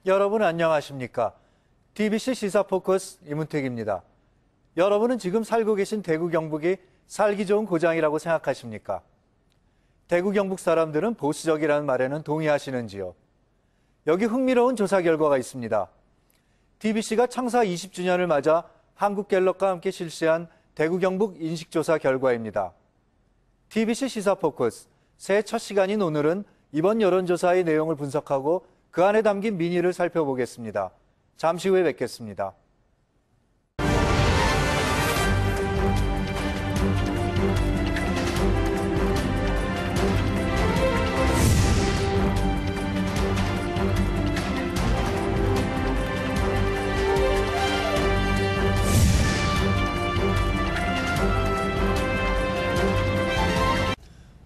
여러분 안녕하십니까? TBC 시사포커스 이문택입니다. 여러분은 지금 살고 계신 대구 경북이 살기 좋은 고장이라고 생각하십니까? 대구 경북 사람들은 보수적이라는 말에는 동의하시는지요? 여기 흥미로운 조사 결과가 있습니다. TBC가 창사 20주년을 맞아 한국갤럽과 함께 실시한 대구 경북 인식조사 결과입니다. TBC 시사포커스 새해 첫 시간인 오늘은 이번 여론조사의 내용을 분석하고 그 안에 담긴 민의를 살펴보겠습니다. 잠시 후에 뵙겠습니다.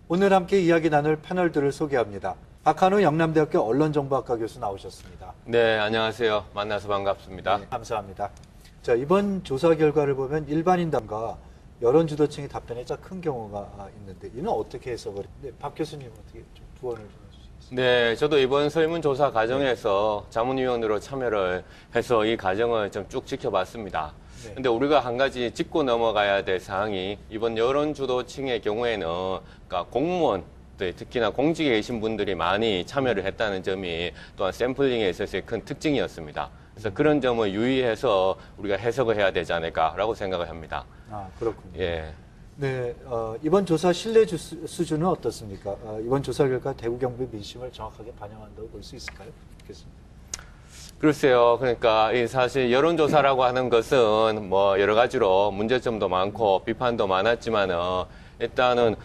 오늘 함께 이야기 나눌 패널들을 소개합니다. 박한우 영남대학교 언론정보학과 교수 나오셨습니다. 네, 안녕하세요. 만나서 반갑습니다. 네, 감사합니다. 자, 이번 조사 결과를 보면 일반인단과 여론주도층의 답변에 짜 큰 경우가 있는데 이는 어떻게 해석을? 네, 박 교수님 어떻게 좀 부언을 좀 해주시겠습니까? 네, 저도 이번 설문조사 과정에서 자문위원으로 참여를 해서 이 과정을 좀 쭉 지켜봤습니다. 네. 근데 우리가 한 가지 짚고 넘어가야 될 사항이 이번 여론주도층의 경우에는 그러니까 공무원, 특히나 공직에 계신 분들이 많이 참여를 했다는 점이 또한 샘플링에 있어서의 큰 특징이었습니다. 그래서 그런 점을 유의해서 우리가 해석을 해야 되지 않을까라고 생각을 합니다. 아, 그렇군요. 예. 네, 이번 조사 신뢰 수준은 어떻습니까? 이번 조사 결과 대구 경북 민심을 정확하게 반영한다고 볼 수 있을까요? 교수님. 글쎄요. 그러니까 사실 여론조사라고 하는 것은 뭐 여러 가지로 문제점도 많고 비판도 많았지만은 일단은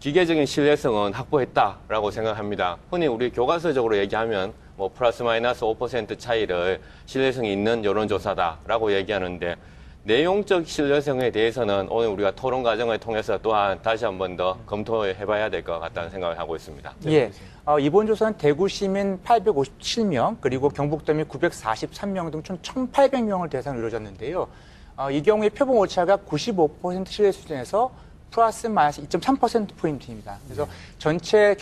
기계적인 신뢰성은 확보했다라고 생각합니다. 흔히 우리 교과서적으로 얘기하면 뭐 플러스 마이너스 5% 차이를 신뢰성이 있는 여론조사다라고 얘기하는데 내용적 신뢰성에 대해서는 오늘 우리가 토론 과정을 통해서 또한 다시 한 번 더 검토해봐야 될 것 같다는 생각을 하고 있습니다. 예. 이번 조사는 대구 시민 857명, 그리고 경북도민 943명 등 총 1,800명을 대상으로 이루어졌는데요. 이 경우에 표본 오차가 95% 신뢰 수준에서 플러스 마이너스 2.3%포인트입니다. 그래서 전체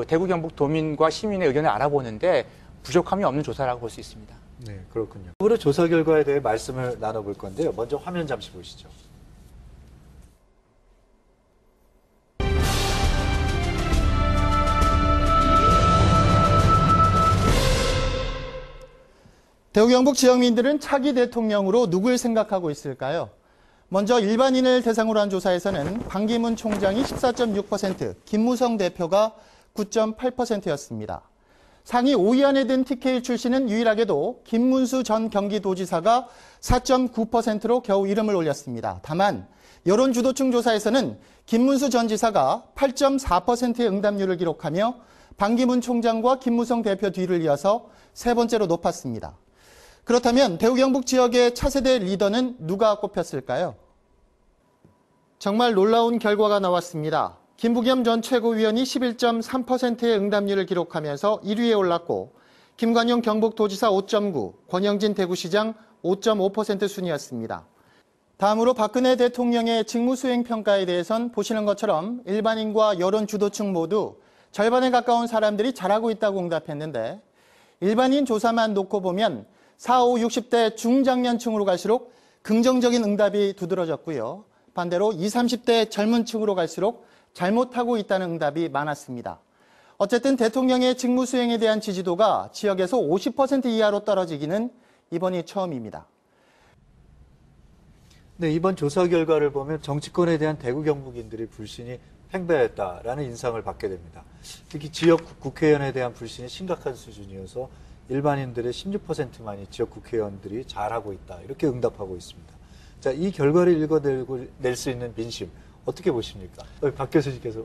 대구 경북 도민과 시민의 의견을 알아보는데 부족함이 없는 조사라고 볼 수 있습니다. 네, 그렇군요. 으로 조사 결과에 대해 말씀을 나눠볼 건데요. 먼저 화면 잠시 보시죠. 대구 경북 지역민들은 차기 대통령으로 누굴 생각하고 있을까요? 먼저 일반인을 대상으로 한 조사에서는 반기문 총장이 14.6%, 김무성 대표가 9.8%였습니다. 상위 5위 안에 든 TK 출신은 유일하게도 김문수 전 경기도지사가 4.9%로 겨우 이름을 올렸습니다. 다만 여론주도층 조사에서는 김문수 전 지사가 8.4%의 응답률을 기록하며 반기문 총장과 김무성 대표 뒤를 이어서 세 번째로 높았습니다. 그렇다면 대구 경북 지역의 차세대 리더는 누가 꼽혔을까요? 정말 놀라운 결과가 나왔습니다. 김부겸 전 최고위원이 11.3%의 응답률을 기록하면서 1위에 올랐고 김관용 경북도지사 5.9, 권영진 대구시장 5.5% 순이었습니다. 다음으로 박근혜 대통령의 직무수행 평가에 대해선 보시는 것처럼 일반인과 여론주도층 모두 절반에 가까운 사람들이 잘하고 있다고 응답했는데 일반인 조사만 놓고 보면 4, 5, 60대 중장년층으로 갈수록 긍정적인 응답이 두드러졌고요. 반대로 20, 30대 젊은 층으로 갈수록 잘못하고 있다는 응답이 많았습니다. 어쨌든 대통령의 직무 수행에 대한 지지도가 지역에서 50% 이하로 떨어지기는 이번이 처음입니다. 네, 이번 조사 결과를 보면 정치권에 대한 대구 경북인들의 불신이 팽배했다라는 인상을 받게 됩니다. 특히 지역 국회의원에 대한 불신이 심각한 수준이어서 일반인들의 16%만이 지역 국회의원들이 잘하고 있다 이렇게 응답하고 있습니다. 자, 이 결과를 읽어낼 수 있는 민심 어떻게 보십니까? 박 교수님께서.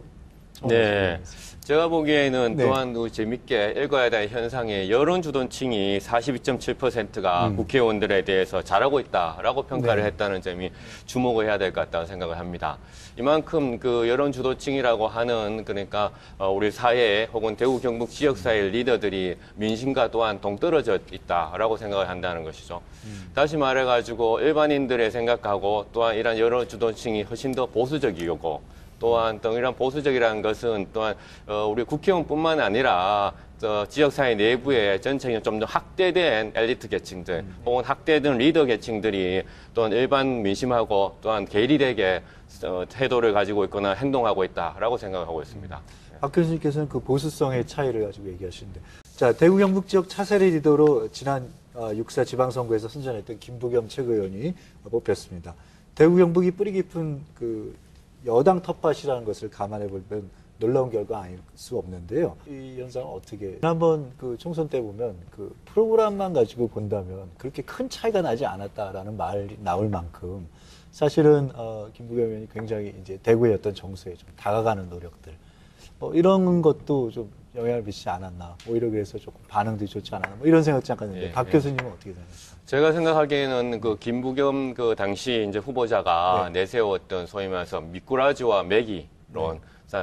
네, 제가 보기에는 네. 또한 재밌게 읽어야 될 현상에 여론주도층이 42.7%가 국회의원들에 대해서 잘하고 있다라고 평가를 네. 했다는 점이 주목을 해야 될 것 같다고 생각을 합니다. 이만큼 그 여론주도층이라고 하는 그러니까 우리 사회 혹은 대구 경북 지역사회 리더들이 민심과 또한 동떨어져 있다라고 생각을 한다는 것이죠. 다시 말해가지고 일반인들의 생각하고 또한 이런 여론주도층이 훨씬 더 보수적이고 또한 또 이런 보수적이라는 것은 또한 우리 국회의원뿐만 아니라 지역사회 내부의 전체적인 좀 더 확대된 엘리트 계층들 혹은 확대된 리더 계층들이 또한 일반 민심하고 또한 괴리되게 태도를 가지고 있거나 행동하고 있다라고 생각하고 있습니다. 박 교수님께서는 그 보수성의 차이를 가지고 얘기하시는데, 자, 대구 경북 지역 차세대 리더로 지난 6.4 지방선거에서 선전했던 김부겸 최고위원이 뽑혔습니다. 대구 경북이 뿌리 깊은 그 여당 텃밭이라는 것을 감안해 보면 놀라운 결과 아닐 수 없는데요. 이 현상은 어떻게, 지난번 그 총선 때 보면 그 프로그램만 가지고 본다면 그렇게 큰 차이가 나지 않았다라는 말이 나올 만큼 사실은 김부겸 의원이 굉장히 이제 대구의 어떤 정서에 좀 다가가는 노력들, 이런 것도 좀 영향을 미치지 않았나, 오히려 그래서 조금 반응들이 좋지 않았나, 이런 생각 잠깐 했는데, 예, 박 예. 교수님은 어떻게 생각하세요? 제가 생각하기에는 그 김부겸 그 당시 이제 후보자가 내세웠던 소위 말해서 미꾸라지와 메기론,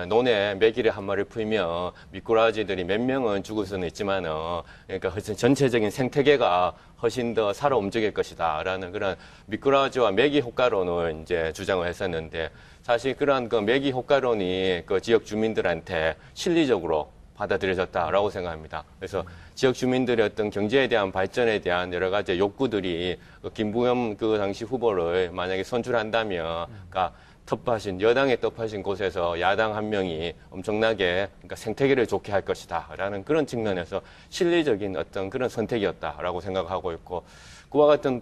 논에 메기를 한 마리 풀면 미꾸라지들이 몇 명은 죽을 수는 있지만, 그러니까 훨씬 전체적인 생태계가 훨씬 더 살아 움직일 것이다라는 그런 미꾸라지와 메기 효과론을 이제 주장을 했었는데, 사실 그런 그 메기 효과론이 그 지역 주민들한테 실리적으로 받아들여졌다라고 생각합니다. 그래서 지역 주민들의 어떤 경제에 대한 발전에 대한 여러 가지 욕구들이 그 김부겸 그 당시 후보를 만약에 선출한다면, 그러니까 텃밭인 여당의 텃밭인 곳에서 야당 한 명이 엄청나게 그러니까 생태계를 좋게 할 것이다라는 그런 측면에서 실리적인 어떤 그런 선택이었다라고 생각하고 있고, 그와 같은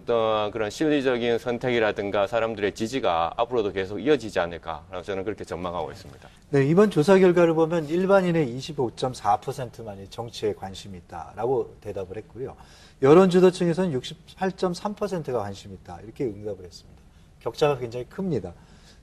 그런 실리적인 선택이라든가 사람들의 지지가 앞으로도 계속 이어지지 않을까라고 저는 그렇게 전망하고 있습니다. 네, 이번 조사 결과를 보면 일반인의 25.4%만이 정치에 관심이 있다라고 대답을 했고요. 여론주도층에서는 68.3%가 관심이 있다, 이렇게 응답을 했습니다. 격차가 굉장히 큽니다.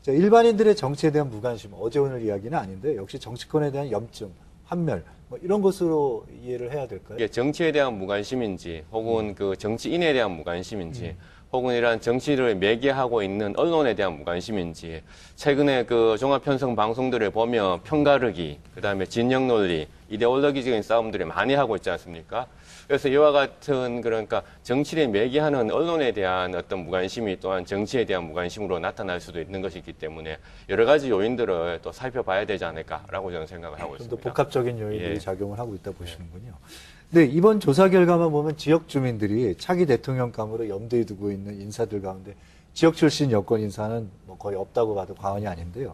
자, 일반인들의 정치에 대한 무관심, 어제 오늘 이야기는 아닌데 역시 정치권에 대한 염증, 환멸, 이런 것으로 이해를 해야 될까요? 이게 정치에 대한 무관심인지 혹은 그 정치인에 대한 무관심인지 혹은 이러한 정치를 매개하고 있는 언론에 대한 무관심인지, 최근에 그 종합편성 방송들을 보면 편가르기, 그다음에 진영 논리, 이데올로기적인 싸움들을 많이 하고 있지 않습니까? 그래서 이와 같은 그러니까 정치를 매개하는 언론에 대한 어떤 무관심이 또한 정치에 대한 무관심으로 나타날 수도 있는 것이기 때문에 여러 가지 요인들을 또 살펴봐야 되지 않을까라고 저는 생각을 하고 좀 더 있습니다. 복합적인 요인들이 예. 작용을 하고 있다 보시는군요. 네, 이번 조사 결과만 보면 지역 주민들이 차기 대통령감으로 염두에 두고 있는 인사들 가운데 지역 출신 여권 인사는 거의 없다고 봐도 과언이 아닌데요.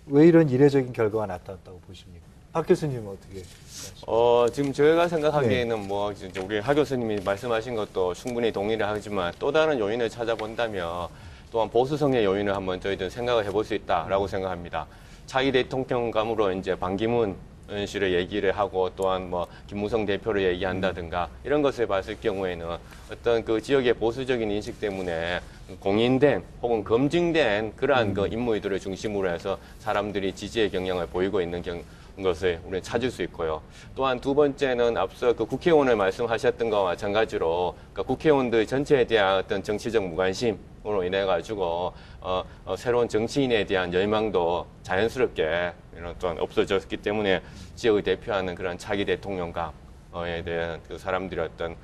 왜 이런 이례적인 결과가 나타났다고 보십니까? 박 교수님은 어떻게 생각하십니까? 지금 저희가 생각하기에는 뭐 이제 우리 하 교수님이 말씀하신 것도 충분히 동의를 하지만 또 다른 요인을 찾아본다면 또한 보수성의 요인을 한번 저희들 생각을 해볼 수 있다라고 생각합니다. 차기 대통령감으로 이제 반기문 씨를 얘기를 하고 또한 뭐 김무성 대표를 얘기한다든가 이런 것을 봤을 경우에는 어떤 그 지역의 보수적인 인식 때문에 공인된 혹은 검증된 그러한 그 인물들을 중심으로 해서 사람들이 지지의 경향을 보이고 있는 것을 우리는 찾을 수 있고요. 또한 두 번째는 앞서 그 국회의원을 말씀하셨던 것과 마찬가지로 그러니까 국회의원들 전체에 대한 어떤 정치적 무관심으로 인해 가지고 새로운 정치인에 대한 열망도 자연스럽게 이런 또한 없어졌기 때문에 지역을 대표하는 그런 차기 대통령감에 대한 그 사람들의 어떤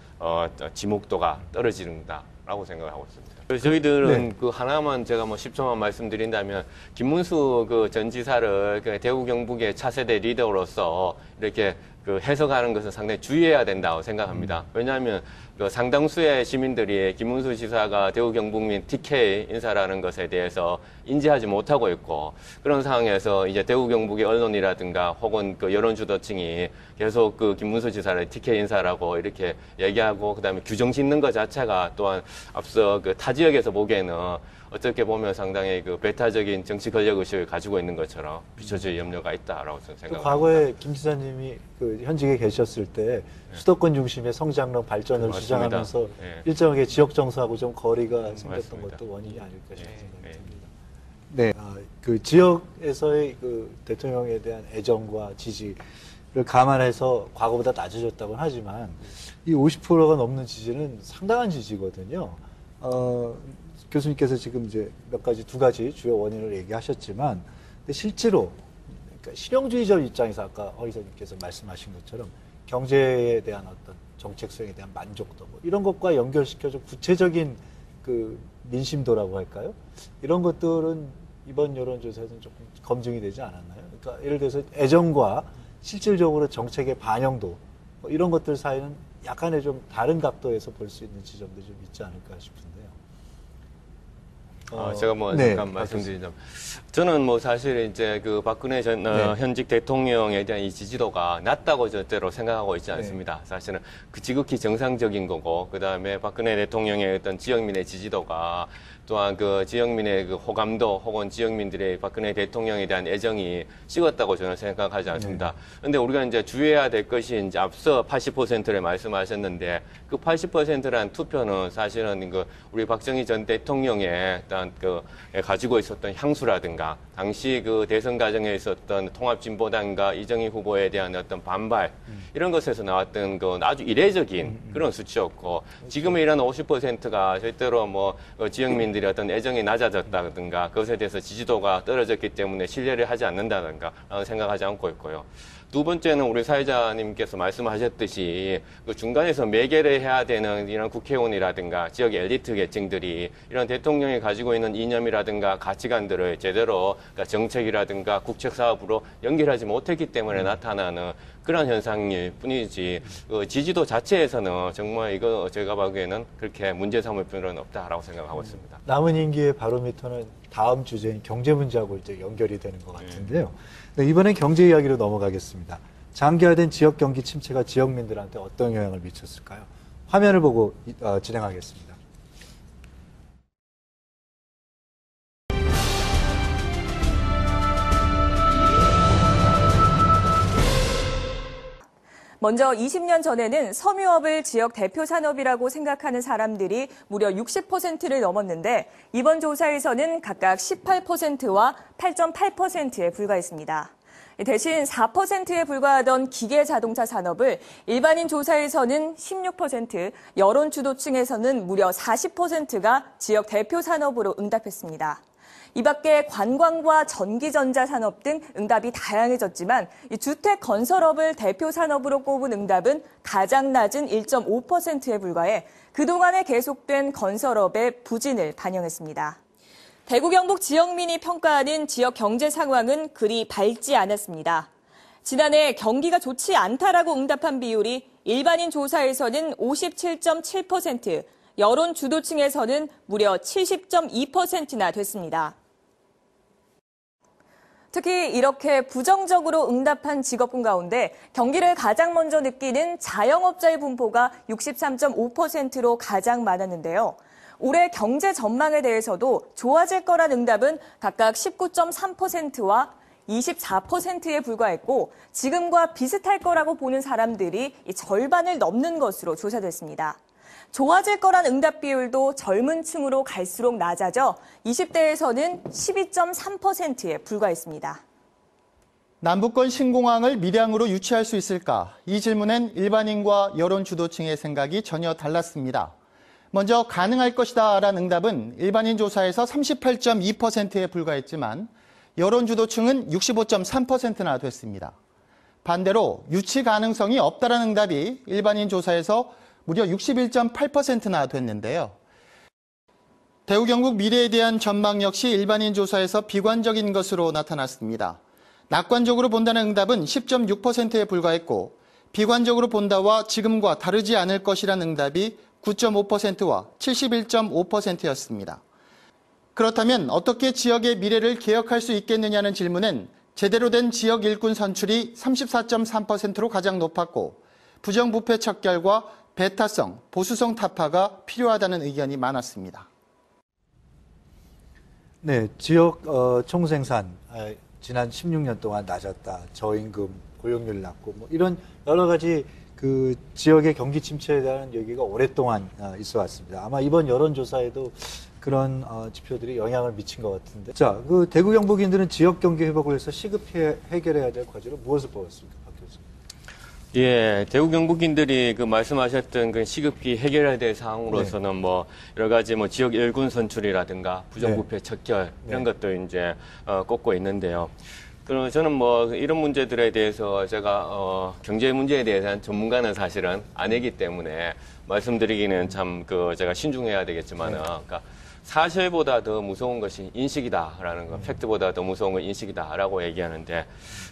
지목도가 떨어진다라고 생각하고 있습니다. 그래서 저희들은 그 하나만 제가 뭐 10초만 말씀드린다면 김문수 그 전 지사를 그 대구 경북의 차세대 리더로서 이렇게 그 해석하는 것은 상당히 주의해야 된다고 생각합니다. 왜냐하면 그 상당수의 시민들이 김문수 지사가 대구 경북민 TK 인사라는 것에 대해서 인지하지 못하고 있고, 그런 상황에서 이제 대구 경북의 언론이라든가 혹은 그 여론주도층이 계속 그 김문수 지사를 TK 인사라고 이렇게 얘기하고 그다음에 규정 짓는 것 자체가 또한 앞서 그 타 지역에서 보기에는 어떻게 보면 상당히 그 배타적인 정치 권력 의식을 가지고 있는 것처럼 비춰질 염려가 있다라고 저는 생각합니다. 과거에 김 지사님이 그 현직에 계셨을 때 수도권 중심의 성장론 발전을 맞습니다. 주장하면서 예. 일정하게 지역 정서하고 좀 거리가 생겼던 맞습니다. 것도 원인이 아닐까 싶은 예, 생각이 예. 듭니다. 네, 그 지역에서의 그 대통령에 대한 애정과 지지를 감안해서 과거보다 낮아졌다고는 하지만 이 50%가 넘는 지지는 상당한 지지거든요. 교수님께서 지금 이제 두 가지 주요 원인을 얘기하셨지만, 근데 실제로 그러니까 실용주의적 입장에서 아까 허 이사님께서 말씀하신 것처럼 경제에 대한 어떤 정책 수행에 대한 만족도 이런 것과 연결시켜서 구체적인 그 민심도라고 할까요? 이런 것들은 이번 여론조사에서는 조금 검증이 되지 않았나요? 그러니까 예를 들어서 애정과 실질적으로 정책의 반영도 뭐 이런 것들 사이는 약간의 좀 다른 각도에서 볼 수 있는 지점도 좀 있지 않을까 싶은데요. 제가 뭐 네, 잠깐 말씀드리자면 저는 뭐 사실 이제 그 박근혜 전 현직 대통령에 대한 이 지지도가 낮다고 절대로 생각하고 있지 않습니다. 사실은 그 지극히 정상적인 거고 그 다음에 박근혜 대통령의 어떤 지역민의 지지도가 또한 그 지역민의 그 호감도 혹은 지역민들의 박근혜 대통령에 대한 애정이 식었다고 저는 생각하지 않습니다. 그런데 우리가 이제 주의해야 될 것이 이제 앞서 80%를 말씀하셨는데 그 80%라는 투표는 사실은 그 우리 박정희 전 대통령의 어떤 그 가지고 있었던 향수라든가 당시 그 대선 과정에 있었던 통합진보당과 이정희 후보에 대한 어떤 반발 이런 것에서 나왔던 그 아주 이례적인 그런 수치였고 지금의 이런 50%가 절대로 뭐 지역민들이 어떤 애정이 낮아졌다든가 그것에 대해서 지지도가 떨어졌기 때문에 신뢰를 하지 않는다든가 라는 생각하지 않고 있고요. 두 번째는 우리 사회자님께서 말씀하셨듯이 그 중간에서 매개를 해야 되는 이런 국회의원이라든가 지역 엘리트 계층들이 이런 대통령이 가지고 있는 이념이라든가 가치관들을 제대로 그러니까 정책이라든가 국책사업으로 연결하지 못했기 때문에 나타나는 그런 현상일 뿐이지 그 지지도 자체에서는 정말 이거 제가 보기에는 그렇게 문제 삼을 필요는 없다라고 생각하고 있습니다. 남은 임기의 바로미터는 다음 주제인 경제 문제하고 이제 연결이 되는 것 같은데요. 네, 이번엔 경제 이야기로 넘어가겠습니다. 장기화된 지역 경기 침체가 지역민들한테 어떤 영향을 미쳤을까요? 화면을 보고 진행하겠습니다. 먼저 20년 전에는 섬유업을 지역 대표 산업이라고 생각하는 사람들이 무려 60%를 넘었는데 이번 조사에서는 각각 18%와 8.8%에 불과했습니다. 대신 4%에 불과하던 기계 자동차 산업을 일반인 조사에서는 16%, 여론 주도층에서는 무려 40%가 지역 대표 산업으로 응답했습니다. 이 밖에 관광과 전기전자 산업 등 응답이 다양해졌지만 주택 건설업을 대표 산업으로 꼽은 응답은 가장 낮은 1.5%에 불과해 그동안에 계속된 건설업의 부진을 반영했습니다. 대구 경북 지역민이 평가하는 지역 경제 상황은 그리 밝지 않았습니다. 지난해 경기가 좋지 않다라고 응답한 비율이 일반인 조사에서는 57.7%, 여론 주도층에서는 무려 70.2%나 됐습니다. 특히 이렇게 부정적으로 응답한 직업군 가운데 경기를 가장 먼저 느끼는 자영업자의 분포가 63.5%로 가장 많았는데요. 올해 경제 전망에 대해서도 좋아질 거란 응답은 각각 19.3%와 24%에 불과했고 지금과 비슷할 거라고 보는 사람들이 절반을 넘는 것으로 조사됐습니다. 좋아질 거란 응답 비율도 젊은 층으로 갈수록 낮아져 20대에서는 12.3%에 불과했습니다. 남북권 신공항을 밀양으로 유치할 수 있을까? 이 질문엔 일반인과 여론 주도층의 생각이 전혀 달랐습니다. 먼저 가능할 것이다 라는 응답은 일반인 조사에서 38.2%에 불과했지만 여론 주도층은 65.3%나 됐습니다. 반대로 유치 가능성이 없다라는 응답이 일반인 조사에서 무려 61.8%나 됐는데요. 대구 경북 미래에 대한 전망 역시 일반인 조사에서 비관적인 것으로 나타났습니다. 낙관적으로 본다는 응답은 10.6%에 불과했고 비관적으로 본다와 지금과 다르지 않을 것이라는 응답이 9.5%와 71.5%였습니다. 그렇다면 어떻게 지역의 미래를 개혁할 수 있겠느냐는 질문엔 제대로 된 지역 일꾼 선출이 34.3%로 가장 높았고 부정부패 척결과 배타성, 보수성 타파가 필요하다는 의견이 많았습니다. 네, 지역 총생산 지난 16년 동안 낮았다. 저임금, 고용률 낮고 뭐 이런 여러 가지 그 지역의 경기 침체에 대한 얘기가 오랫동안 있어 왔습니다. 아마 이번 여론조사에도 그런 지표들이 영향을 미친 것 같은데. 자, 그 대구 경북인들은 지역 경기 회복을 위해서 시급히 해결해야 될 과제로 무엇을 뽑았습니까, 박 교수님? 예, 대구 경북인들이 그 말씀하셨던 그 시급히 해결해야 될 사항으로서는 뭐 여러 가지 뭐 지역 일군 선출이라든가 부정부패 척결 이런 것도 이제 꼽고 있는데요. 그럼 저는 뭐 이런 문제들에 대해서 제가 경제 문제에 대해서는 전문가는 사실은 아니기 때문에 말씀드리기는 참 그 제가 신중해야 되겠지만은 그러니까 사실보다 더 무서운 것이 인식이다라는 거, 팩트보다 더 무서운 건 인식이다라고 얘기하는데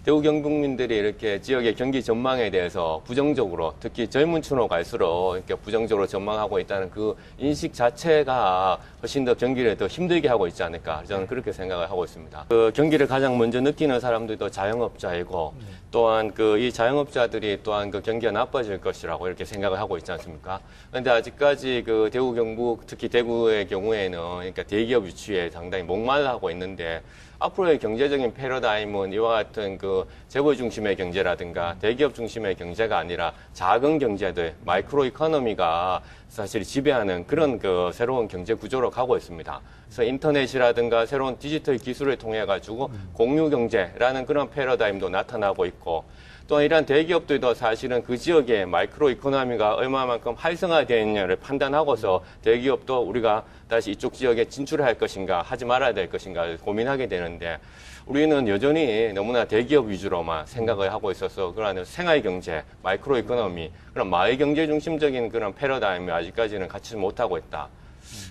대구 경북민들이 이렇게 지역의 경기 전망에 대해서 부정적으로 특히 젊은 층으로 갈수록 이렇게 부정적으로 전망하고 있다는 그 인식 자체가 훨씬 더 경기를 더 힘들게 하고 있지 않을까 저는 그렇게 생각을 하고 있습니다. 그 경기를 가장 먼저 느끼는 사람들도 자영업자이고 또한 그 이 자영업자들이 또한 그 경기가 나빠질 것이라고 이렇게 생각을 하고 있지 않습니까? 그런데 아직까지 그 대구 경북 특히 대구의 경우에는 그러니까 대기업 유치에 상당히 목말라하고 있는데 앞으로의 경제적인 패러다임은 이와 같은 그 재벌 중심의 경제라든가 대기업 중심의 경제가 아니라 작은 경제들, 마이크로 이코노미가 사실 지배하는 그런 그 새로운 경제 구조로 가고 있습니다. 그래서 인터넷이라든가 새로운 디지털 기술을 통해 가지고 공유 경제라는 그런 패러다임도 나타나고 있고 또 이런 대기업들도 사실은 그 지역의 마이크로 이코노미가 얼마만큼 활성화되어 있느냐를 판단하고서 대기업도 우리가 다시 이쪽 지역에 진출할 것인가 하지 말아야 될 것인가 고민하게 되는데 우리는 여전히 너무나 대기업 위주로만 생각을 하고 있어서 그런 생활 경제, 마이크로 이코노미, 그런 마을 경제 중심적인 그런 패러다임을 아직까지는 갖추지 못하고 있다.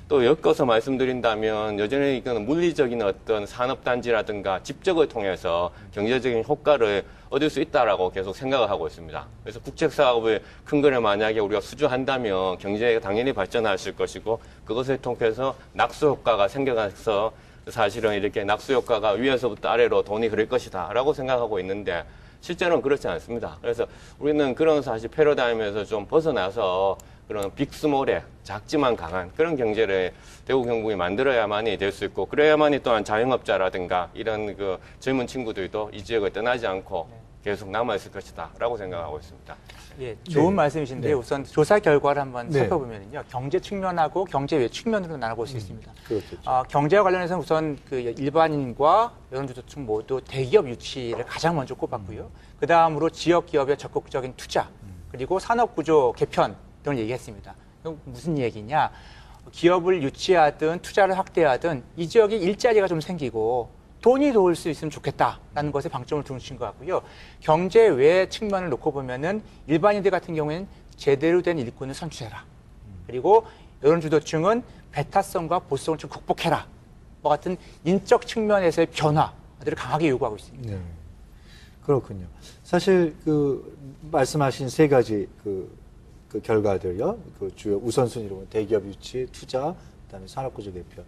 또 엮어서 말씀드린다면 여전히 이건 물리적인 어떤 산업단지라든가 집적을 통해서 경제적인 효과를 얻을 수 있다라고 계속 생각을 하고 있습니다. 그래서 국책사업을 큰 거를 만약에 우리가 수주한다면 경제가 당연히 발전하실 것이고 그것을 통해서 낙수 효과가 생겨나서 사실은 이렇게 낙수 효과가 위에서부터 아래로 돈이 흐를 것이다 라고 생각하고 있는데 실제로는 그렇지 않습니다. 그래서 우리는 그런 사실 패러다임에서 좀 벗어나서 그런 빅스몰의 작지만 강한 그런 경제를 대구 경북이 만들어야만이 될 수 있고 그래야만이 또한 자영업자라든가 이런 그 젊은 친구들도 이 지역을 떠나지 않고 계속 남아있을 것이다 라고 생각하고 있습니다. 예, 좋은 말씀이신데요. 우선 조사 결과를 한번 네. 살펴보면요. 경제 측면하고 경제 외 측면으로 나눠볼 수 있습니다. 그렇겠죠. 경제와 관련해서는 우선 그 일반인과 여론조사층 모두 대기업 유치를 가장 먼저 꼽았고요. 그 다음으로 지역 기업의 적극적인 투자, 그리고 산업구조 개편 등을 얘기했습니다. 그럼 무슨 얘기냐? 기업을 유치하든 투자를 확대하든 이 지역에 일자리가 좀 생기고 돈이 들어올 수 있으면 좋겠다라는 것에 방점을 두신 것 같고요. 경제 외 측면을 놓고 보면은 일반인들 같은 경우에는 제대로 된 일꾼을 선출해라. 그리고 여론주도층은 배타성과 보수성을 좀 극복해라. 뭐 같은 인적 측면에서의 변화들을 강하게 요구하고 있습니다. 네. 그렇군요. 사실 그 말씀하신 세 가지 그 결과들요. 그 주요 우선순위로 보면 대기업 유치, 투자, 그다음에 산업구조 개편.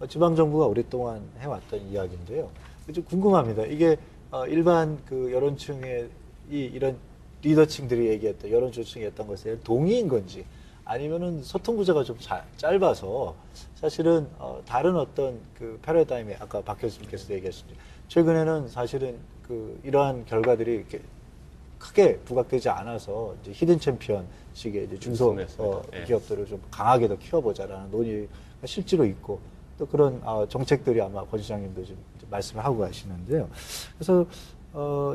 지방 정부가 오랫동안 해왔던 이야기인데요. 좀 궁금합니다. 이게 일반 그 여론층의 이런 리더층들이 얘기했던 여론조층이 했던 것에 동의인 건지 아니면은 소통 구조가 좀 짧아서 사실은 다른 어떤 그 패러다임에 아까 박 교수님께서 얘기하셨죠. 최근에는 사실은 그 이러한 결과들이 이렇게 크게 부각되지 않아서 이제 히든 챔피언식의 이제 중소 기업들을 좀 강하게 더 키워보자라는 논의가 실제로 있고 또 그런 정책들이 아마 권 시장님도 좀 말씀을 하고 가시는데요. 그래서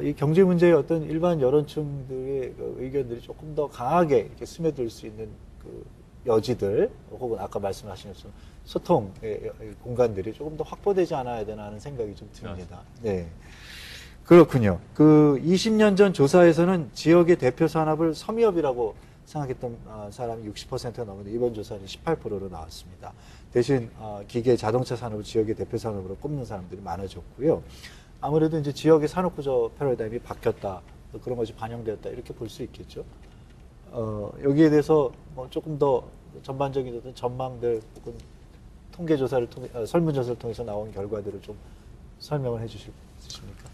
이 경제 문제의 어떤 일반 여론층들의 그 의견들이 조금 더 강하게 이렇게 스며들 수 있는 그 여지들 혹은 아까 말씀하신 것처럼 소통의 공간들이 조금 더 확보되지 않아야 되나 하는 생각이 좀 듭니다. 네. 그렇군요. 그 20년 전 조사에서는 지역의 대표 산업을 섬유업이라고 생각했던 사람이 60%가 넘었는데 이번 조사는 18%로 나왔습니다. 대신 기계 자동차 산업을 지역의 대표 산업으로 꼽는 사람들이 많아졌고요. 아무래도 이제 지역의 산업구조 패러다임이 바뀌었다, 또 그런 것이 반영되었다 이렇게 볼 수 있겠죠. 여기에 대해서 뭐 조금 더 전반적인 어떤 전망들 혹은 통계조사를 통해 설문조사를 통해서 나온 결과들을 좀 설명을 해주실 수 있으십니까?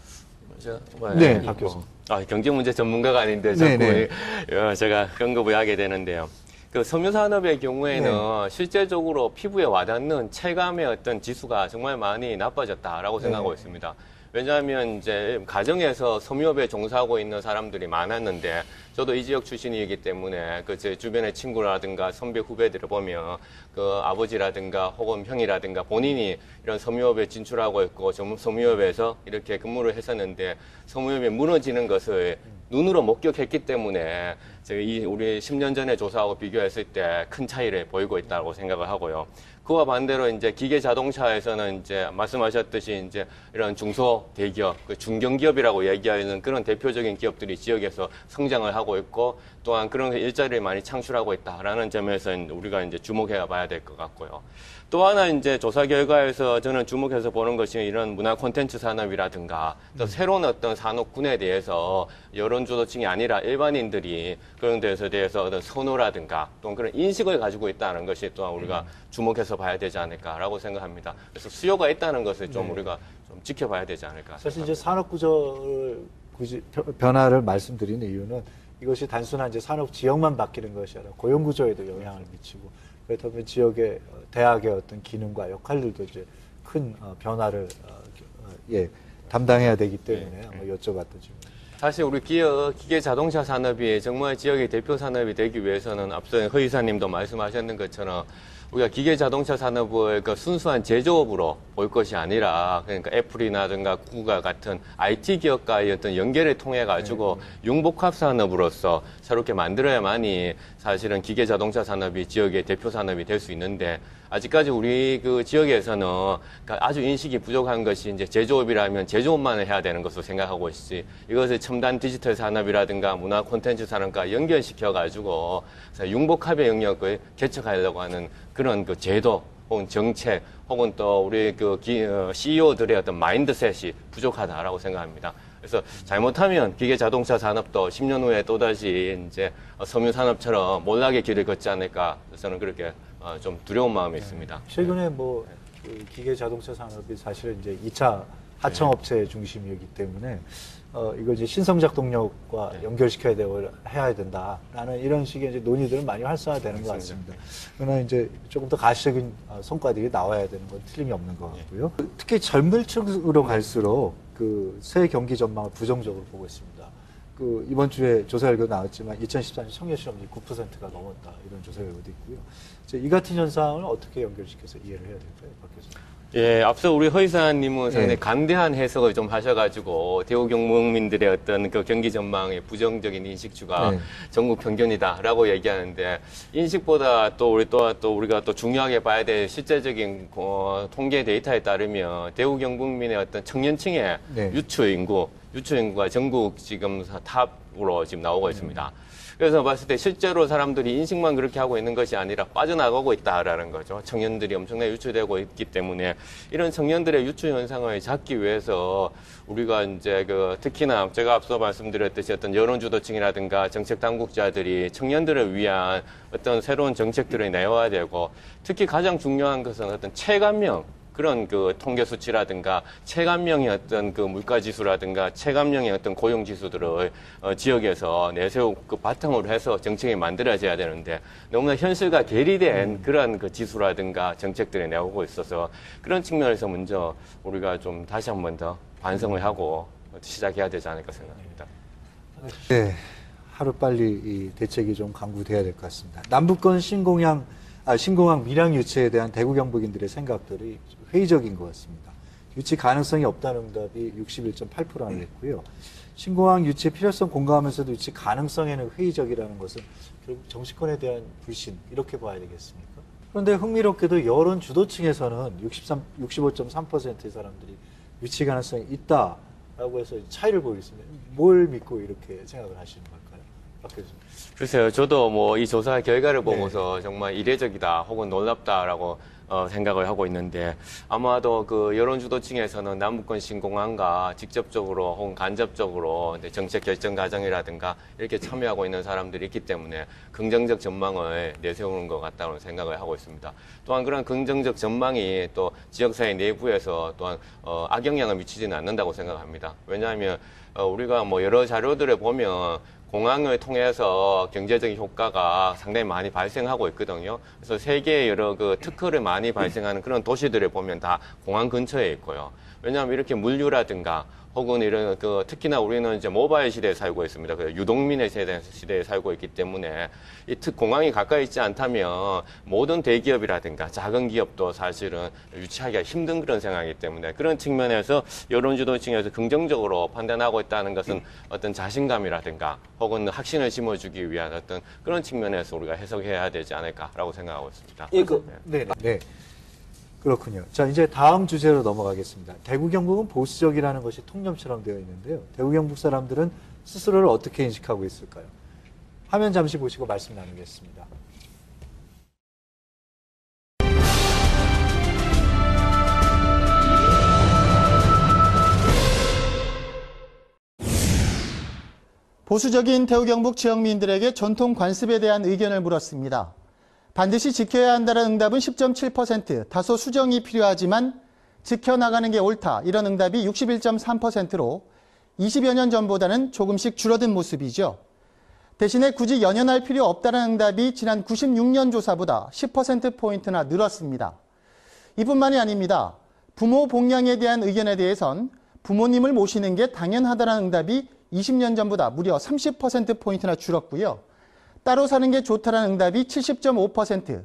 네, 박 교수. 경제 문제 전문가가 아닌데 자꾸 제가 언급을 하게 되는데요. 그 섬유산업의 경우에는 실제적으로 피부에 와닿는 체감의 어떤 지수가 정말 많이 나빠졌다라고 생각하고 있습니다. 왜냐하면 이제 가정에서 섬유업에 종사하고 있는 사람들이 많았는데 저도 이 지역 출신이기 때문에 그 제 주변의 친구라든가 선배 후배들을 보면 그 아버지라든가 혹은 형이라든가 본인이 이런 섬유업에 진출하고 있고 섬유업에서 이렇게 근무를 했었는데 섬유업이 무너지는 것을 눈으로 목격했기 때문에 우리 10년 전에 조사하고 비교했을 때 큰 차이를 보이고 있다고 생각을 하고요. 그와 반대로 이제 기계 자동차에서는 이제 말씀하셨듯이 이제 이런 중소 대기업, 중견기업이라고 얘기하는 그런 대표적인 기업들이 지역에서 성장을 하고 있고 또한 그런 일자리를 많이 창출하고 있다라는 점에서 우리가 이제 주목해 봐야 될 것 같고요. 또 하나 이제 조사 결과에서 저는 주목해서 보는 것이 이런 문화 콘텐츠 산업이라든가 또 새로운 어떤 산업군에 대해서 여론주도층이 아니라 일반인들이 그런 데에 대해서 어떤 선호라든가 또 그런 인식을 가지고 있다는 것이 또한 우리가 주목해서 봐야 되지 않을까라고 생각합니다. 그래서 수요가 있다는 것을 좀 우리가 좀 지켜봐야 되지 않을까. 사실 이제 산업 구조를 변화를 말씀드리는 이유는 이것이 단순한 이제 산업 지역만 바뀌는 것이 아니라 고용 구조에도 영향을 미치고 그렇다면 지역의 대학의 어떤 기능과 역할들도 이제 큰 변화를 담당해야 되기 때문에 한번 여쭤봤던 질문. 사실 우리 기계 자동차 산업이 정말 지역의 대표 산업이 되기 위해서는 앞서 허 이사님도 말씀하셨는 것처럼 우리가 기계 자동차 산업을 그 순수한 제조업으로 볼 것이 아니라 그러니까 애플이나든가 구글 같은 IT 기업과의 어떤 연계를 통해 가지고 융복합 산업으로서 새롭게 만들어야만이 사실은 기계 자동차 산업이 지역의 대표 산업이 될 수 있는데 아직까지 우리 그 지역에서는 그러니까 아주 인식이 부족한 것이 이제 제조업이라면 제조업만을 해야 되는 것으로 생각하고 있지 이것을 첨단 디지털 산업이라든가 문화 콘텐츠 산업과 연결시켜 가지고 융복합의 영역을 개척하려고 하는 그런 그 제도 혹은 정책 혹은 또 우리 그 CEO들의 어떤 마인드셋이 부족하다라고 생각합니다. 그래서 잘못하면 기계 자동차 산업도 10년 후에 또다시 이제 섬유 산업처럼 몰락의 길을 걷지 않을까 저는 그렇게 좀 두려운 마음이 있습니다. 최근에 뭐 그 기계 자동차 산업이 사실은 이제 2차 하청업체 중심이었기 때문에 이걸 이제 신성작동력과 연결시켜야 되고 해야 된다라는 이런 식의 이제 논의들은 많이 활성화되는 것 같습니다. 그러나 이제 조금 더 가시적인 성과들이 나와야 되는 건 틀림이 없는 것 같고요. 특히 젊은 층으로 갈수록 그 새 경기 전망을 부정적으로 보고 있습니다. 그 이번 주에 조사 결과 나왔지만 2014년 청년 실업률이 9%가 넘었다 이런 조사 결과도 있고요. 이 같은 현상을 어떻게 연결시켜서 이해를 해야 될까요, 박 교수님? 예, 앞서 우리 허 이사님은 상당히 간대한 해석을 좀 하셔가지고 대구 경북민들의 어떤 그 경기 전망의 부정적인 인식주가 전국 평균이다라고 얘기하는데 인식보다 또 우리가 또 중요하게 봐야 될 실제적인 통계 데이터에 따르면 대구 경북민의 어떤 청년층의 유추 인구가 전국 지금 탑으로 지금 나오고 있습니다. 그래서 봤을 때 실제로 사람들이 인식만 그렇게 하고 있는 것이 아니라 빠져나가고 있다라는 거죠. 청년들이 엄청나게 유출되고 있기 때문에 이런 청년들의 유출 현상을 잡기 위해서 우리가 이제 특히나 제가 앞서 말씀드렸듯이 어떤 여론주도층이라든가 정책 당국자들이 청년들을 위한 어떤 새로운 정책들을 내와야 되고 특히 가장 중요한 것은 어떤 체감형 그런 그 통계 수치라든가 체감형의 어떤 그 물가 지수라든가 체감형의 어떤 고용 지수들을 지역에서 내세우 그 바탕으로 해서 정책이 만들어져야 되는데 너무나 현실과 괴리된 그런 그 지수라든가 정책들이 나오고 있어서 그런 측면에서 먼저 우리가 좀 다시 한 번 더 반성을 하고 시작해야 되지 않을까 생각합니다. 네, 하루빨리 이 대책이 좀 강구돼야 될 것 같습니다. 남북권 신공항 밀양 유치에 대한 대구 경북인들의 생각들이 회의적인 것 같습니다. 유치 가능성이 없다는 응답이 61.8%나 됐고요. 신공항 유치 필요성 공감하면서도 유치 가능성에는 회의적이라는 것은 결국 정치권에 대한 불신 이렇게 봐야 되겠습니까? 그런데 흥미롭게도 여론 주도층에서는 65.3%의 사람들이 유치 가능성이 있다라고 해서 차이를 보이고 있습니다. 뭘 믿고 이렇게 생각을 하시는 걸까요? 박 교수님. 글쎄요, 저도 뭐 이 조사 결과를 보고서 정말 이례적이다 혹은 놀랍다라고 생각을 하고 있는데 아마도 그 여론주도층에서는 남북권 신공항과 직접적으로 혹은 간접적으로 정책 결정 과정이라든가 이렇게 참여하고 있는 사람들이 있기 때문에 긍정적 전망을 내세우는 것 같다는 생각을 하고 있습니다. 또한 그런 긍정적 전망이 또 지역사회 내부에서 또한 악영향을 미치지는 않는다고 생각합니다. 왜냐하면 우리가 뭐 여러 자료들을 보면 공항을 통해서 경제적인 효과가 상당히 많이 발생하고 있거든요. 그래서 세계의 여러 그 특허를 많이 발생하는 그런 도시들을 보면 다 공항 근처에 있고요. 왜냐하면 이렇게 물류라든가 혹은 이런 특히나 우리는 이제 모바일 시대에 살고 있습니다. 유동민의 시대에 살고 있기 때문에 이 공항이 가까이 있지 않다면 모든 대기업이라든가 작은 기업도 사실은 유치하기가 힘든 그런 상황이기 때문에 그런 측면에서 여론주도층에서 긍정적으로 판단하고 있다는 것은 어떤 자신감이라든가 혹은 확신을 심어주기 위한 어떤 그런 측면에서 우리가 해석해야 되지 않을까라고 생각하고 있습니다. 네. 그렇군요. 자, 이제 다음 주제로 넘어가겠습니다. 대구 경북은 보수적이라는 것이 통념처럼 되어 있는데요. 대구 경북 사람들은 스스로를 어떻게 인식하고 있을까요? 화면 잠시 보시고 말씀 나누겠습니다. 보수적인 대구 경북 지역민들에게 전통 관습에 대한 의견을 물었습니다. 반드시 지켜야 한다는 응답은 10.7%, 다소 수정이 필요하지만 지켜나가는 게 옳다, 이런 응답이 61.3%로 20여 년 전보다는 조금씩 줄어든 모습이죠. 대신에 굳이 연연할 필요 없다는 응답이 지난 96년 조사보다 10%포인트나 늘었습니다. 이뿐만이 아닙니다. 부모 복양에 대한 의견에 대해선 부모님을 모시는 게 당연하다는 응답이 20년 전보다 무려 30%포인트나 줄었고요. 따로 사는 게 좋다는 응답이 70.5%,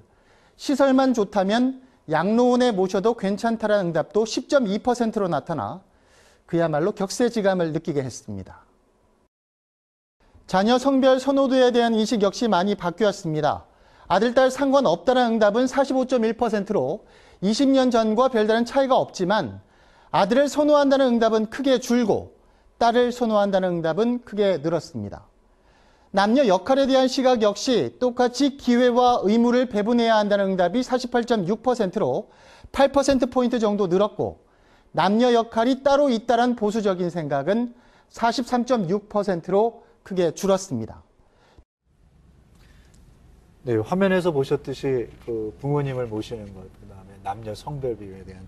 시설만 좋다면 양로원에 모셔도 괜찮다는 응답도 10.2%로 나타나 그야말로 격세지감을 느끼게 했습니다. 자녀 성별 선호도에 대한 인식 역시 많이 바뀌었습니다. 아들, 딸 상관없다는 응답은 45.1%로 20년 전과 별다른 차이가 없지만 아들을 선호한다는 응답은 크게 줄고 딸을 선호한다는 응답은 크게 늘었습니다. 남녀 역할에 대한 시각 역시 똑같이 기회와 의무를 배분해야 한다는 응답이 48.6%로 8%포인트 정도 늘었고 남녀 역할이 따로 있다는 보수적인 생각은 43.6%로 크게 줄었습니다. 네, 화면에서 보셨듯이 그 부모님을 모시는 것, 그다음에 남녀 성별 비율에 대한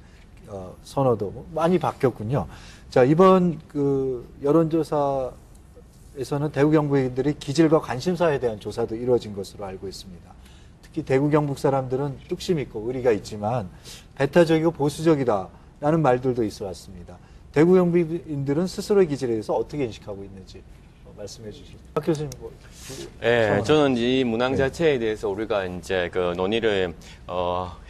선호도 많이 바뀌었군요. 자, 이번 그 여론조사에서는 대구 경북인들이 기질과 관심사에 대한 조사도 이루어진 것으로 알고 있습니다. 특히 대구 경북 사람들은 뚝심 있고 의리가 있지만 배타적이고 보수적이다라는 말들도 있어 왔습니다. 대구 경북인들은 스스로의 기질에 대해서 어떻게 인식하고 있는지 말씀해 주시죠. 박 교수님. 네, 저는 이 문항 자체에 대해서 우리가 이제 그 논의를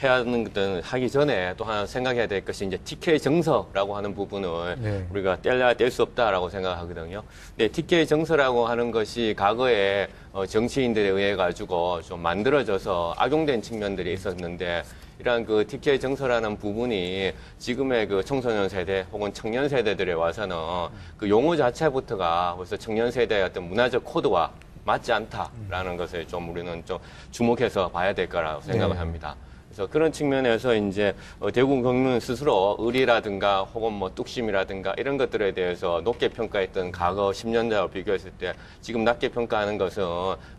해야 하는 것은 하기 전에 또 하나 생각해야 될 것이 이제 TK 정서라고 하는 부분을 우리가 뗄래야 뗄 수 없다라고 생각하거든요. 네, TK 정서라고 하는 것이 과거에 정치인들에 의해 가지고 좀 만들어져서 악용된 측면들이 있었는데 이러한 그 TK 정서라는 부분이 지금의 그 청소년 세대 혹은 청년 세대들에 와서는 그 용어 자체부터가 벌써 청년 세대의 어떤 문화적 코드와 맞지 않다라는 것을 좀 우리는 좀 주목해서 봐야 될 거라고 생각을 합니다. 그래서 그런 측면에서 이제 대구 경북은 스스로 의리라든가 혹은 뭐 뚝심이라든가 이런 것들에 대해서 높게 평가했던 과거 10년 전과 비교했을 때 지금 낮게 평가하는 것은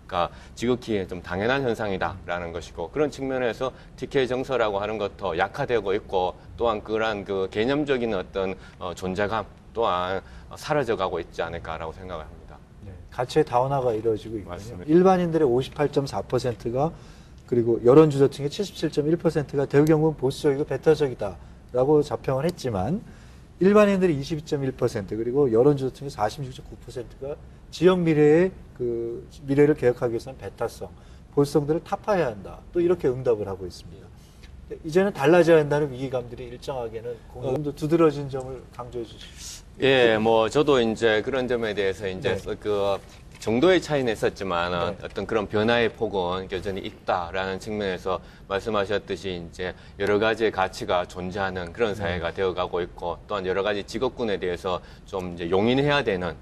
그러니까 지극히 좀 당연한 현상이다라는 것이고 그런 측면에서 TK 정서라고 하는 것도 약화되고 있고 또한 그러한 그 개념적인 어떤 존재감 또한 사라져가고 있지 않을까라고 생각을 합니다. 네, 가치의 다원화가 이루어지고 있군요. 맞습니다. 일반인들의 58.4%가 그리고 여론조사층의 77.1%가 대구 경북은 보수적이고 배타적이다라고 자평을 했지만 일반인들이 22.1% 그리고 여론조사층의 46.9%가 지역 미래의 그 미래를 개혁하기 위해서는 배타성, 보수성들을 타파해야 한다. 또 이렇게 응답을 하고 있습니다. 이제는 달라져야 한다는 위기감들이 일정하게는 좀 두드러진 점을 강조해 주시죠. 예, 뭐 저도 이제 그런 점에 대해서 이제 그 정도의 차이는 있었지만 어떤 그런 변화의 폭은 여전히 있다라는 측면에서 말씀하셨듯이 이제 여러 가지의 가치가 존재하는 그런 사회가 되어가고 있고 또한 여러 가지 직업군에 대해서 좀 이제 용인해야 되는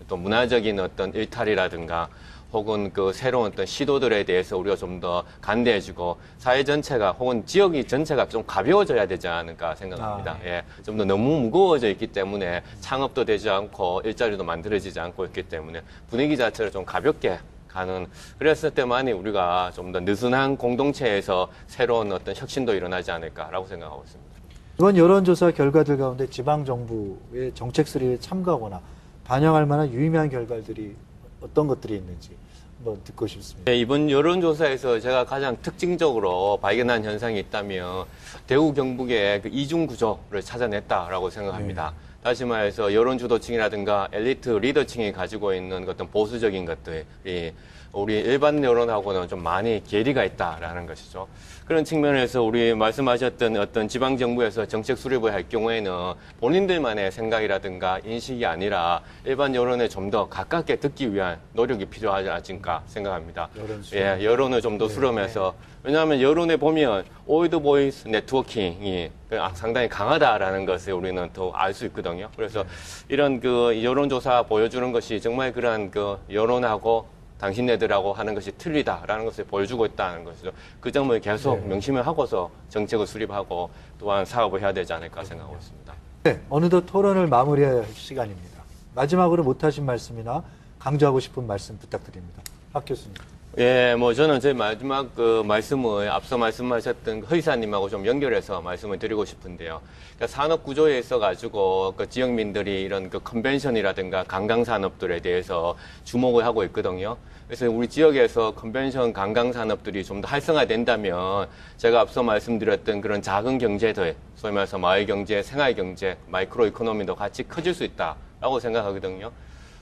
또 문화적인 어떤 일탈이라든가 혹은 그 새로운 어떤 시도들에 대해서 우리가 좀 더 간대해주고 사회 전체가 혹은 지역이 전체가 좀 가벼워져야 되지 않을까 생각합니다. 예, 좀 더 너무 무거워져 있기 때문에 창업도 되지 않고 일자리도 만들어지지 않고 있기 때문에 분위기 자체를 좀 가볍게 가는 그랬을 때만이 우리가 좀 더 느슨한 공동체에서 새로운 어떤 혁신도 일어나지 않을까라고 생각하고 있습니다. 이번 여론조사 결과들 가운데 지방정부의 정책 수립에 참가하거나 반영할 만한 유의미한 결과들이 어떤 것들이 있는지 한번 듣고 싶습니다. 네, 이번 여론조사에서 제가 가장 특징적으로 발견한 현상이 있다면 대구 경북의 그 이중 구조를 찾아냈다라고 생각합니다. 다시 말해서 여론 주도층이라든가 엘리트 리더층이 가지고 있는 어떤 보수적인 것들이 우리 일반 여론하고는 좀 많이 괴리가 있다라는 것이죠. 그런 측면에서 우리 말씀하셨던 어떤 지방정부에서 정책 수립을 할 경우에는 본인들만의 생각이라든가 인식이 아니라 일반 여론에 좀 더 가깝게 듣기 위한 노력이 필요하지 않을까 생각합니다. 여론을 좀 더 수렴해서 왜냐하면 여론에 보면 올드 보이스 네트워킹이 상당히 강하다라는 것을 우리는 더 알 수 있거든요. 그래서 이런 그 여론조사 보여주는 것이 정말 그러한 그 여론하고 당신네들하고 하는 것이 틀리다라는 것을 보여주고 있다는 것이죠. 그 점을 계속 명심을 하고서 정책을 수립하고 또한 사업을 해야 되지 않을까 생각하고 있습니다. 네, 어느덧 토론을 마무리할 시간입니다. 마지막으로 못하신 말씀이나 강조하고 싶은 말씀 부탁드립니다. 박 교수님. 예, 뭐 저는 제 마지막 그 말씀을 앞서 말씀하셨던 허 이사님하고 좀 연결해서 말씀을 드리고 싶은데요. 그러니까 산업 구조에 있어 가지고 그 지역민들이 이런 그 컨벤션이라든가 관광 산업들에 대해서 주목을 하고 있거든요. 그래서 우리 지역에서 컨벤션 관광 산업들이 좀 더 활성화된다면 제가 앞서 말씀드렸던 그런 작은 경제들, 소위 말해서 마을 경제, 생활 경제, 마이크로 이코노미도 같이 커질 수 있다라고 생각하거든요.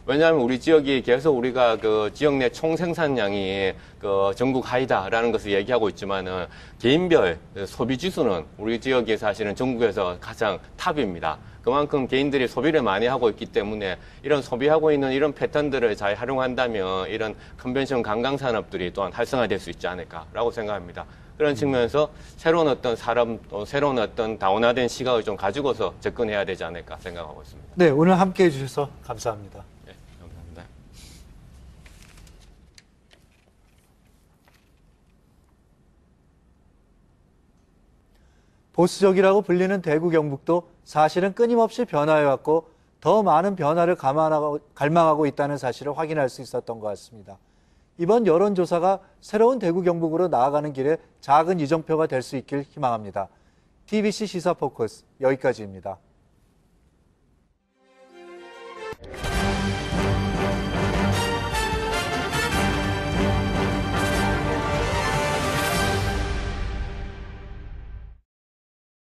왜냐하면 우리 지역이 계속 우리가 그 지역 내 총 생산량이 그 전국 하이다라는 것을 얘기하고 있지만은 개인별 소비 지수는 우리 지역이 사실은 전국에서 가장 탑입니다. 그만큼 개인들이 소비를 많이 하고 있기 때문에 이런 소비하고 있는 이런 패턴들을 잘 활용한다면 이런 컨벤션 관광 산업들이 또한 활성화될 수 있지 않을까라고 생각합니다. 그런 측면에서 새로운 어떤 사람, 새로운 어떤 다원화된 시각을 좀 가지고서 접근해야 되지 않을까 생각하고 있습니다. 네, 오늘 함께해 주셔서 감사합니다. 네, 감사합니다. 보수적이라고 불리는 대구 경북도 사실은 끊임없이 변화해왔고 더 많은 변화를 갈망하고 있다는 사실을 확인할 수 있었던 것 같습니다. 이번 여론조사가 새로운 대구 경북으로 나아가는 길에 작은 이정표가 될 수 있길 희망합니다. TBC 시사포커스 여기까지입니다.